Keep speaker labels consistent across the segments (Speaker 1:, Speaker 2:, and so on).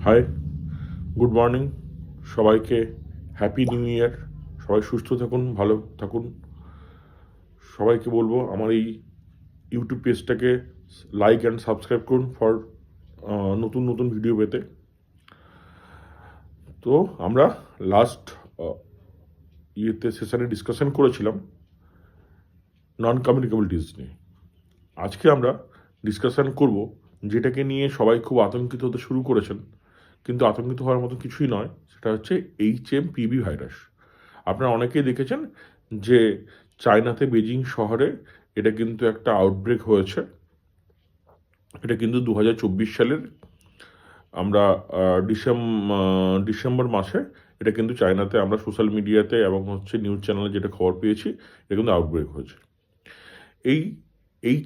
Speaker 1: High, good morning সবাইকে। Happy new year. সবাই সুস্থ থাকুন, ভালো থাকুন। সবাইকে বলবো আমার এই ইউটিউব পেজটাকে লাইক অ্যান্ড সাবস্ক্রাইব করুন ফর নতুন নতুন ভিডিও পেতে। তো আমরা লাস্ট সেশনে ডিসকাশন করেছিলাম নন কমিউনিকেবল ডিজিজ নিয়ে। আজকে আমরা ডিসকাশন করব যেটাকে নিয়ে সবাই খুব আতঙ্কিত হতে শুরু করেছেন, কিন্তু আতঙ্কিত হওয়ার মতো কিছুই নয়। সেটা হচ্ছে HMPV ভাইরাস। আপনারা অনেকেই দেখেছেন যে চায়নাতে বেজিং শহরে এটা কিন্তু একটা আউটব্রেক হয়েছে। এটা কিন্তু 2024 সালের আমরা ডিসেম্বর মাসে এটা কিন্তু চায়নাতে আমরা সোশ্যাল মিডিয়াতে এবং নিউজ চ্যানেলে যেটা খবর পেয়েছি, এটা কিন্তু আউটব্রেক হয়েছে। এই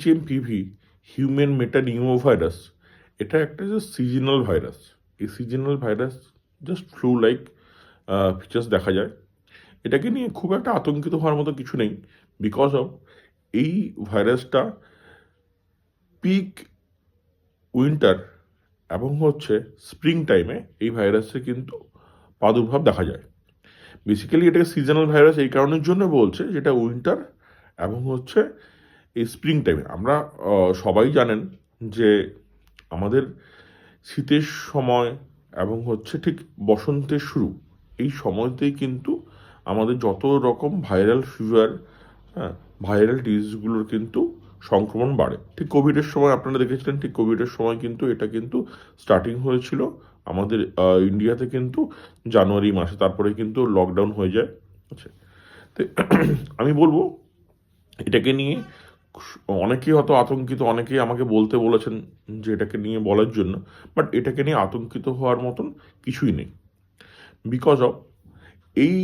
Speaker 1: HMPV হিউম্যান মেটানিউমো ভাইরাস, এটা একটা যে সিজনাল ভাইরাস। এই seasonal virus just flu like features দেখা যায়। এটাকে নিয়ে খুব একটা আতঙ্কিত হওয়ার মতো কিছু নেই, বিকজ অফ এই ভাইরাসটা পিক উইন্টার এবং স্প্রিং টাইমে এই ভাইরাসের কিন্তু প্রাদুর্ভাব দেখা যায়। বেসিক্যালি এটাকে সিজনাল ভাইরাস এই কারণের জন্য বলছে, যেটা উইন্টার এবং এই স্প্রিং টাইমে। আমরা সবাই জানেন যে আমাদের শীতের সময় এবং ঠিক বসন্তের শুরু, এই সময়তেই কিন্তু আমাদের যত রকম ভাইরাল ফিভার, হ্যাঁ, ভাইরাল ডিজিজগুলোর কিন্তু সংক্রমণ বাড়ে। ঠিক কোভিডের সময় আপনারা দেখেছিলেন, ঠিক কোভিডের সময় কিন্তু এটা কিন্তু স্টার্টিং হয়েছিল আমাদের ইন্ডিয়াতে কিন্তু জানুয়ারি মাসে, তারপরে কিন্তু লকডাউন হয়ে যায়। আচ্ছা, তো আমি বলবো এটাকে নিয়ে অনেকেই হয়তো আতঙ্কিত, অনেকেই আমাকে বলতে বলেছেন যে এটাকে নিয়ে বলার জন্য, বাট এটাকে নিয়ে আতঙ্কিত হওয়ার মতন কিছুই নেই। বিকজ অফ এই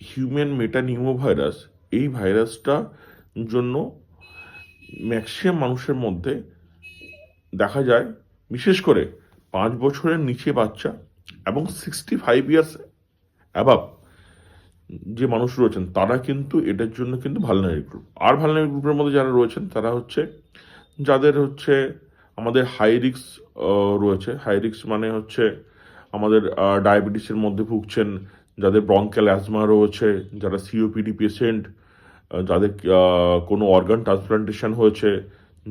Speaker 1: হিউম্যান মেটানিউমো ভাইরাস, এই ভাইরাসটা জন্য ম্যাক্সিমাম মানুষের মধ্যে দেখা যায়, বিশেষ করে 5 বছরের নিচে বাচ্চা এবং 65 ইয়ার্স অ্যাবাভ যে মানুষ রয়েছেন, তারা কিন্তু এটার জন্য কিন্তু ভালনারেবল গ্রুপ। আর ভালনারেবল গ্রুপের মধ্যে যারা রয়েছেন তারা যাদের আমাদের হাই রিস্ক রয়েছে। হাই রিস্ক মানে আমাদের ডায়াবেটিসের মধ্যে ভুগছেন, যাদের ব্রঙ্কাল অ্যাজমা রয়েছে, যারা COPD পেশেন্ট, যাদের কোনো অর্গান ট্রান্সপ্লান্টেশন হয়েছে,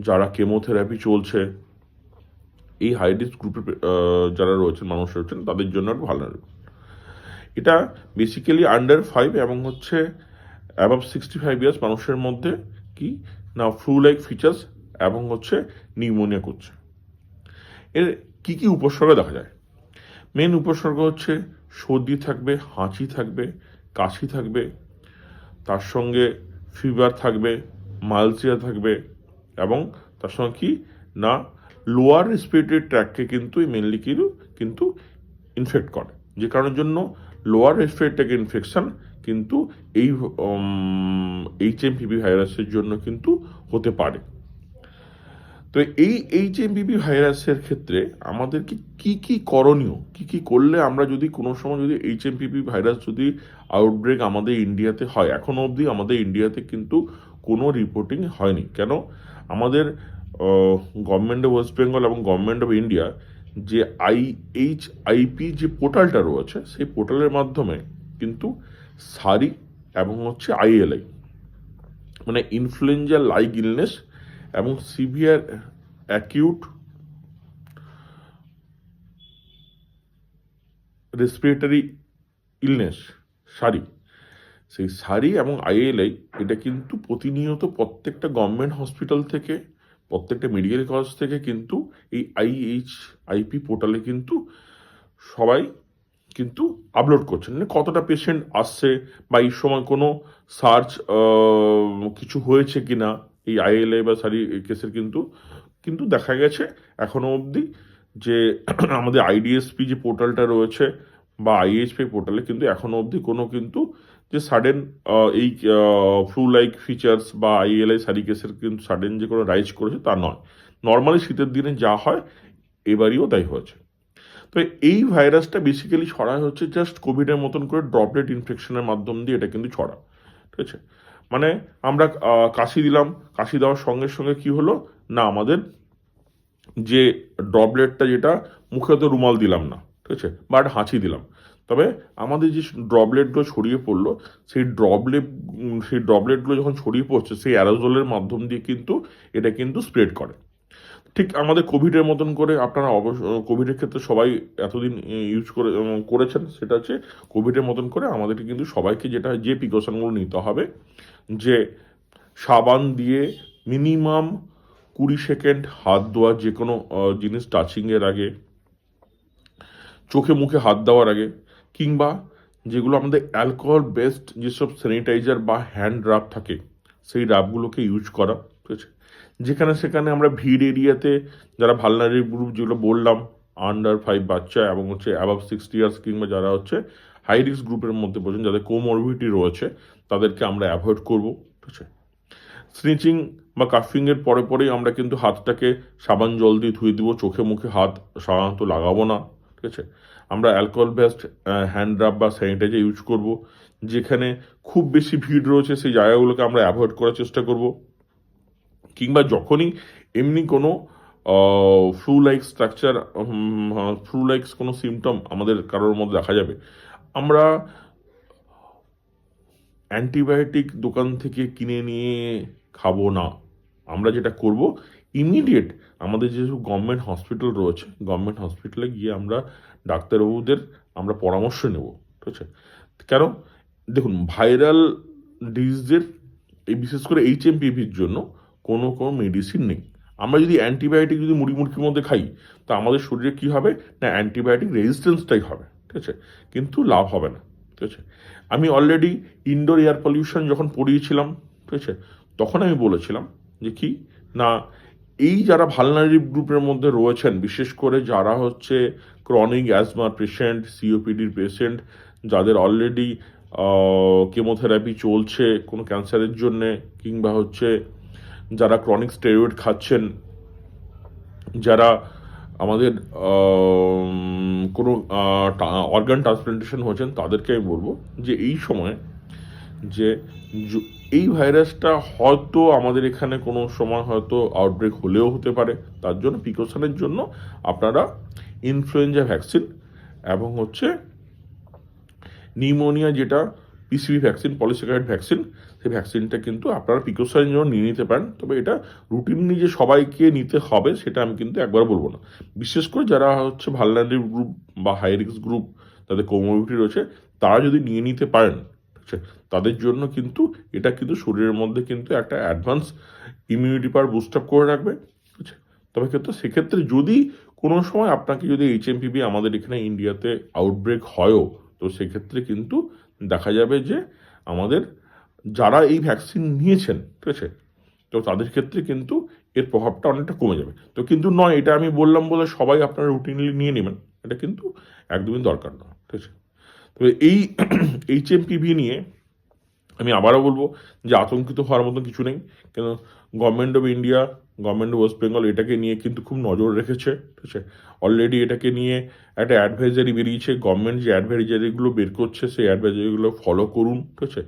Speaker 1: যারা কেমোথেরাপি চলছে, এই হাই রিস্ক গ্রুপের যারা রয়েছেন, মানুষ রয়েছেন, তাদের জন্য ভালনারেবল। এটা বেসিক্যালি আন্ডার 5 এবং অ্যাবাভ 65 ইয়ার্স মানুষের মধ্যে কি না ফ্লু লাইক ফিচার্স এবং নিউমোনিয়া করছে। এর কি কি উপসর্গ দেখা যায়? মেন উপসর্গ সর্দি থাকবে, হাঁচি থাকবে, কাশি থাকবে, তার সঙ্গে ফিভার থাকবে, মালসিয়া থাকবে, এবং তার সঙ্গে কি না লোয়ার রেসপিরেটরি ট্র্যাককে কিন্তু মেনলি কিন্তু ইনফেক্ট করে, যে কারণের জন্য লোয়ার রেসপিরেটরি ইনফেকশন কিন্তু এই HMPV ভাইরাসের জন্য কিন্তু হতে পারে। তো এই HMPV ভাইরাসের ক্ষেত্রে আমাদের কি কি করণীয়, কি করলে আমরা যদি কোনো সময় যদি HMPV ভাইরাস যদি আউটব্রেক আমাদের ইন্ডিয়াতে হয়, এখনো অবধি আমাদের ইন্ডিয়াতে কিন্তু কোনো রিপোর্টিং হয়নি। কেন? আমাদের গভর্নমেন্ট অফ ওয়েস্ট বেঙ্গল এবং গভর্নমেন্ট অফ ইন্ডিয়া যে IHIP যে পোর্টালটা রয়েছে, সেই পোর্টালের মাধ্যমে কিন্তু সারি এবং ILI মানে ইনফ্লুয়েঞ্জা লাইক ইলনেস এবং সিভিয়ার অ্যাকিউট রেসপিরেটরি ইলনেস, সেই সারি এবং ILI এটা কিন্তু প্রতিনিয়ত প্রত্যেকটা গভর্নমেন্ট হসপিটাল থেকে, প্রত্যেকটা মেডিকেল কলেজ থেকে কিন্তু এই IHIP পোর্টালে কিন্তু সবাই কিন্তু আপলোড করছেন, মানে কতটা পেশেন্ট আসছে বা এই সময় কোনো সার্চ কিছু হয়েছে কিনা এই ILI বা সারি কেসের কিন্তু দেখা গেছে এখনো অবধি যে আমাদের IDSP যে পোর্টালটা রয়েছে বা IHP পোর্টালে কিন্তু এখনো অবধি কোনো কিন্তু যে সাডেন এই ফ্লু লাইক ফিচার্স বা ILI সারি কেসের কিন্তু সাডেন যে কোনো রাইজ করেছে তা নয়। নর্মালি শীতের দিনে যা হয় এবারও তাই হয়েছে। তো এই ভাইরাসটা বেসিক্যালি ছড়ায় জাস্ট কোভিডের মতন করে ড্রপলেট ইনফেকশনের মাধ্যম দিয়ে এটা কিন্তু ছড়া। ঠিক আছে, মানে আমরা কাশি দিলাম, কাশি দেওয়ার সঙ্গে সঙ্গে কি হলো না আমাদের যে ড্রপলেটটা, যেটা মুখে তো রুমাল দিলাম না, ঠিক আছে, বা একটা হাঁচি দিলাম, তবে আমাদের যে ড্রপলেটগুলো ছড়িয়ে পড়লো, সেই ড্রপলেটগুলো যখন ছড়িয়ে পড়ছে সেই অ্যারোজলের মাধ্যম দিয়ে কিন্তু এটা কিন্তু স্প্রেড করে। ঠিক আমাদের কোভিডের মতন করে আপনারা অবশ্য কোভিডের ক্ষেত্রে সবাই এতদিন ইউজ করেছেন, সেটা হচ্ছে কোভিডের মতন করে আমাদেরকে কিন্তু সবাইকে যে প্রিকশনগুলো নিতে হবে, যে সাবান দিয়ে মিনিমাম 20 সেকেন্ড হাত ধোয়া, যে কোনো জিনিস টাচিংয়ের আগে, চোখে মুখে হাত দেওয়ার আগে, কিংবা যেগুলো আমাদের অ্যালকোহল বেসড যেসব স্যানিটাইজার বা হ্যান্ড রাব থাকে, সেই রাবগুলোকে ইউজ করা, ঠিক আছে। যেখানে সেখানে আমরা ভিড় এরিয়াতে যারা ভালনারেবল গ্রুপ, যেগুলো বললাম, আন্ডার 5 বাচ্চা এবং হচ্ছে অ্যাবাভ 60 ইয়ার্স, কিংবা যারা হচ্ছে হাই রিস্ক গ্রুপের মধ্যে পড়ছেন, যাদের কোমরবিডিটি রয়েছে, তাদেরকে আমরা অ্যাভয়েড করবো, ঠিক আছে। স্নিচিং বা কাফিংয়ের পরে পরেই আমরা কিন্তু হাতটাকে সাবান জল দিয়ে ধুয়ে দিব, চোখে মুখে হাত সাধারণত লাগাবো না, ঠিক আছে। আমরা অ্যালকোহল বেসড হ্যান্ড রাব বা স্যানিটাইজার ইউজ করব। যেখানে খুব বেশি ভিড় রয়েছে সেই জায়গাগুলোকে আমরা অ্যাভয়েড করার চেষ্টা করব। কিংবা যখনই এমনি কোনো flu like structure, flu like কোনো সিমটম আমাদের কারোর মধ্যে দেখা যাবে, আমরা অ্যান্টিবায়োটিক দোকান থেকে কিনে নিয়ে খাবো না। আমরা যেটা করব, ইমিডিয়েট আমাদের যেসব গভর্নমেন্ট হসপিটাল রয়েছে, গভর্নমেন্ট হসপিটালে গিয়ে আমরা ডাক্তারবাবুদের আমরা পরামর্শ নেব, ঠিক আছে। কেন, দেখুন, ভাইরাল ডিজিজের এই বিশেষ করে HMPVর জন্য কোনো মেডিসিন নেই। আমরা যদি অ্যান্টিবায়োটিক যদি মুড়ির মধ্যে খাই, তা আমাদের শরীরে কী হবে না, অ্যান্টিবায়োটিক রেজিস্ট্যান্সটাই হবে, ঠিক আছে, কিন্তু লাভ হবে না, ঠিক আছে। আমি অলরেডি ইনডোর এয়ার পলিউশন যখন পড়িয়েছিলাম, ঠিক আছে, তখন আমি বলেছিলাম যে কি না, এই যারা ভালনারেবল গ্রুপের মধ্যে রয়েছেন, বিশেষ করে যারা হচ্ছে ক্রনিক অ্যাজমার পেশেন্ট, COPDর পেশেন্ট, যাদের অলরেডি কেমোথেরাপি চলছে কোনো ক্যান্সারের জন্যে, কিংবা হচ্ছে যারা ক্রনিক স্টেরয়েড খাচ্ছেন, যারা আমাদের কোনো অর্গান ট্রান্সপ্লান্টেশন হচ্ছেন, তাদেরকে আমি বলবো যে এই সময় যে এই ভাইরাসটা হয়তো আমাদের এখানে কোনো সময় হয়তো আউটব্রেক হলেও হতে পারে। তার জন্য প্রিকশনের জন্য আপনারা ইনফ্লুয়েঞ্জা ভ্যাকসিন এবং হচ্ছে নিউমোনিয়া, যেটা PCV ভ্যাকসিন, পলিস্যাকারাইড ভ্যাকসিন, সেই ভ্যাকসিনটা কিন্তু আপনারা প্রিকশনের জন্য নিয়ে নিতে পারেন। তবে এটা রুটিনলি যে সবাইকে নিতে হবে সেটা আমি কিন্তু একবার বলবো না। বিশেষ করে যারা হচ্ছে ভালনারেবল গ্রুপ বা হাই রিস্ক গ্রুপ, তাদের কোমরবিডিটি রয়েছে, তারা যদি নিয়ে নিতে পারেন, ঠিক আছে, তাদের জন্য কিন্তু এটা কিন্তু শরীরের মধ্যে কিন্তু একটা advance immunity power boost up করে রাখবে, ঠিক আছে। তবে কিন্তু সেক্ষেত্রে যদি কোনো সময় আপনাকে যদি HMPV আমাদের এখানে ইন্ডিয়াতে আউটব্রেক হয়ও, তো সেক্ষেত্রে কিন্তু দেখা যাবে যে আমাদের যারা এই ভ্যাকসিন নিয়েছেন, ঠিক আছে, তো তাদের ক্ষেত্রে কিন্তু এর প্রভাবটা অনেকটা কমে যাবে। তো কিন্তু নয়, এটা আমি বললাম বলে সবাই আপনারা রুটিনলি নিয়ে নেবেন, এটা কিন্তু একদমই দরকার নয়, ঠিক আছে। তবে এই HMPV নিয়ে আমি আবারও বলবো যে আতঙ্কিত হওয়ার মতো কিছু নেই। কেন, government of India, government of West Bengal এটাকে নিয়ে কিন্তু খুব নজর রেখেছে, ঠিক আছে। অলরেডি এটাকে নিয়ে একটা অ্যাডভাইজারি বেরিয়েছে। গভর্নমেন্ট যে অ্যাডভাইজারিগুলো বের করছে, সেই অ্যাডভাইজারিগুলো ফলো করুন, ঠিক আছে।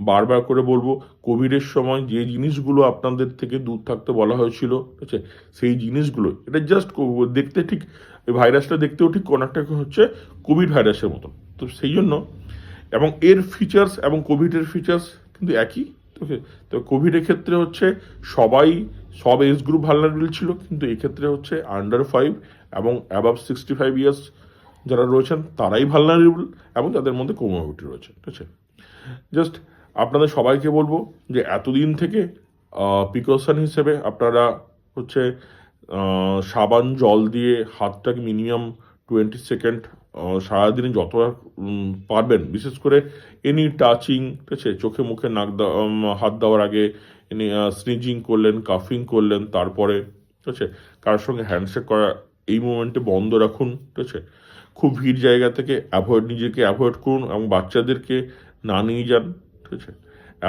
Speaker 1: বারবার করে বলবো, কোভিডের সময় যে জিনিসগুলো আপনাদের থেকে দূর থাকতে বলা হয়েছিল, ঠিক আছে, সেই জিনিসগুলো, এটা জাস্ট দেখতে ঠিক, এই ভাইরাসটা দেখতেও ঠিক অনেকটা হচ্ছে কোভিড ভাইরাসের মতন। তো সেই জন্য, এবং এর ফিচার্স এবং কোভিডের ফিচার্স কিন্তু একই। তো কোভিডের ক্ষেত্রে হচ্ছে সব এজ গ্রুপ ভালনারেবল ছিল, কিন্তু এক্ষেত্রে হচ্ছে আন্ডার 5 এবং অ্যাবাভ 65 ইয়ার্স যারা রয়েছেন তারাই ভালনারেবল, এবং তাদের মধ্যে কোমরবিডিটি রয়েছে, ঠিক আছে। জাস্ট আপনাদের সবাইকে বলবো যে এতদিন থেকে প্রিকশন হিসেবে আপনারা হচ্ছে সাবান জল দিয়ে হাতটাকে মিনিমাম 20 সেকেন্ড সারাদিনে যতটা পারবেন, বিশেষ করে এনি টাচিং, ঠিক আছে, চোখে মুখে হাত দেওয়ার আগে, এনি স্নিজিং করলেন, কাফিং করলেন, তারপরে, ঠিক আছে, কারোর সঙ্গে হ্যান্ডশেক করা এই মোমেন্টে বন্ধ রাখুন, ঠিক আছে। খুব ভিড় জায়গা থেকে নিজেকে অ্যাভয়েড করুন, এবং বাচ্চাদেরকে না নিয়ে যান, ঠিক আছে।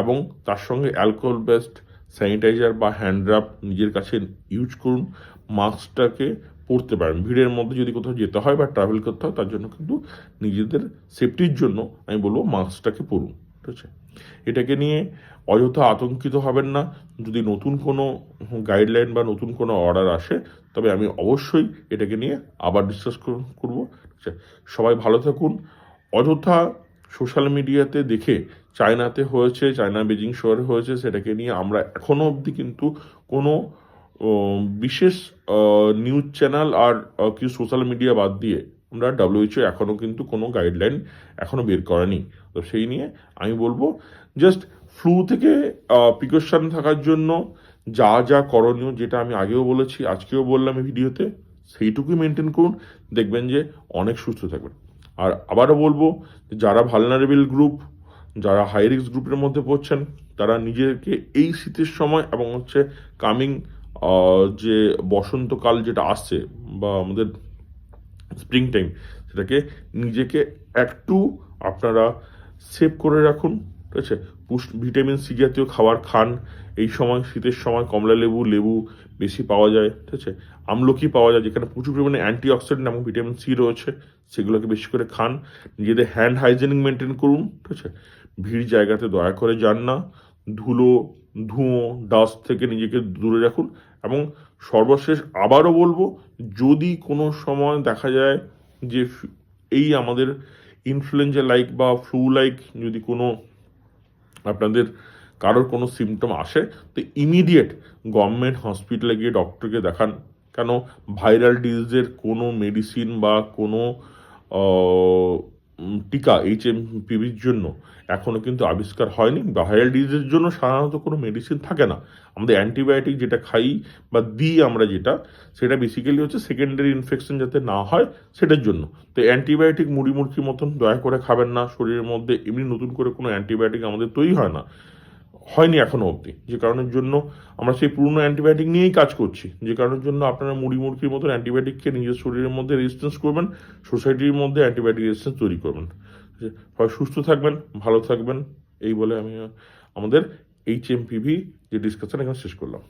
Speaker 1: এবং তার সঙ্গে অ্যালকোহল বেসড স্যানিটাইজার বা হ্যান্ড রাব নিজের কাছে ইউজ করুন। মাস্কটাকে পরতে পারেন, ভিড়ের মধ্যে যদি কোথাও যেতে হয় বা ট্রাভেল করতে হয়, তার জন্য কিন্তু নিজেদের সেফটির জন্য আমি বলবো মাস্কটাকে পরুন। ঠিক আছে? এটাকে নিয়ে অযথা আতঙ্কিত হবেন না। যদি নতুন কোনো গাইডলাইন বা নতুন কোনো অর্ডার আসে, তবে আমি অবশ্যই এটাকে নিয়ে আবার ডিসকাস করব। ঠিক আছে? সবাই ভালো থাকুন। অযথা সোশ্যাল মিডিয়াতে দেখে চায়নাতে হয়েছে, চায়না বেজিং শহরে হয়েছে, সেটাকে নিয়ে আমরা এখনো অবধি কিন্তু কোনো বিশেষ নিউজ চ্যানেল আর কিছু সোশ্যাল মিডিয়া বাদ দিয়ে আমরা WHO এখনও কিন্তু কোনো গাইডলাইন এখনও বের করেনি। তো সেই নিয়ে আমি বলবো জাস্ট ফ্লু থেকে প্রিকশন থাকার জন্য যা যা করণীয়, যেটা আমি আগেও বলেছি, আজকেও বললাম এই ভিডিওতে, সেইটুকুই মেনটেন করুন, দেখবেন যে অনেক সুস্থ থাকবেন। আর আবারও বলবো, যারা ভালনারেবল গ্রুপ, যারা হাই রিস্ক গ্রুপের মধ্যে পড়ছেন, তারা নিজেকে এই শীতের সময় এবং কামিং যে বসন্তকাল যেটা আসছে বা আমাদের স্প্রিং টাইম, সেটাকে নিজেকে একটু আপনারা সেভ করে রাখুন। ঠিক আছে? ভিটামিন সি জাতীয় খাবার খান। এই সময় শীতের সময় কমলা লেবু বেশি পাওয়া যায়। ঠিক আছে? আমলকি পাওয়া যায়, যেখানে প্রচুর পরিমাণে অ্যান্টিঅক্সিডেন্ট এবং ভিটামিন সি রয়েছে, সেগুলোকে বেশি করে খান। নিজেদের হ্যান্ড হাইজেনিক মেনটেন করুন। ঠিক আছে? ভিড় জায়গাতে দয়া করে যান না। ধুঁয়ো ডাস্ট থেকে নিজেকে দূরে রাখুন। এবং সর্বশেষ আবারও বলবো, যদি কোনো সময় দেখা যায় যে এই আমাদের ইনফ্লুয়েঞ্জা লাইক বা ফ্লু লাইক যদি কোনো আপনাদের কারোর কোনো সিমটম আসে, তো ইমিডিয়েট গভর্নমেন্ট হসপিটালে গিয়ে ডক্টরকে দেখান। কেন, ভাইরাল ডিজিজের কোনো মেডিসিন বা কোনো টিকা HMPVর জন্য এখনও কিন্তু আবিষ্কার হয়নি। ভাইরাল ডিজিজের জন্য সাধারণত কোনো মেডিসিন থাকে না। আমাদের অ্যান্টিবায়োটিক যেটা খাই বা দিই আমরা, যেটা সেটা বেসিক্যালি হচ্ছে সেকেন্ডারি ইনফেকশন যাতে না হয় সেটার জন্য। তো অ্যান্টিবায়োটিক মুড়িমুড়কির মতন দয়া করে খাবেন না। শরীরের মধ্যে এমনি নতুন করে কোনো অ্যান্টিবায়োটিক আমাদের তৈরি হয়নি এখনও অবধি, যে কারণের জন্য আমরা সেই পুরনো অ্যান্টিবায়োটিক নিয়েই কাজ করছি। যে কারণের জন্য আপনারা মুড়িমুড়কির মতন অ্যান্টিবায়োটিক খেয়ে নিজের শরীরের মধ্যে রেজিস্ট্যান্স করবেন, সোসাইটির মধ্যে অ্যান্টিবায়োটিক রেজিস্ট্যান্স তৈরি করবেন। সবাই সুস্থ থাকবেন, ভালো থাকবেন, এই বলে আমি আমাদের HMPV যে ডিসকাশন এখানে শেষ করলাম।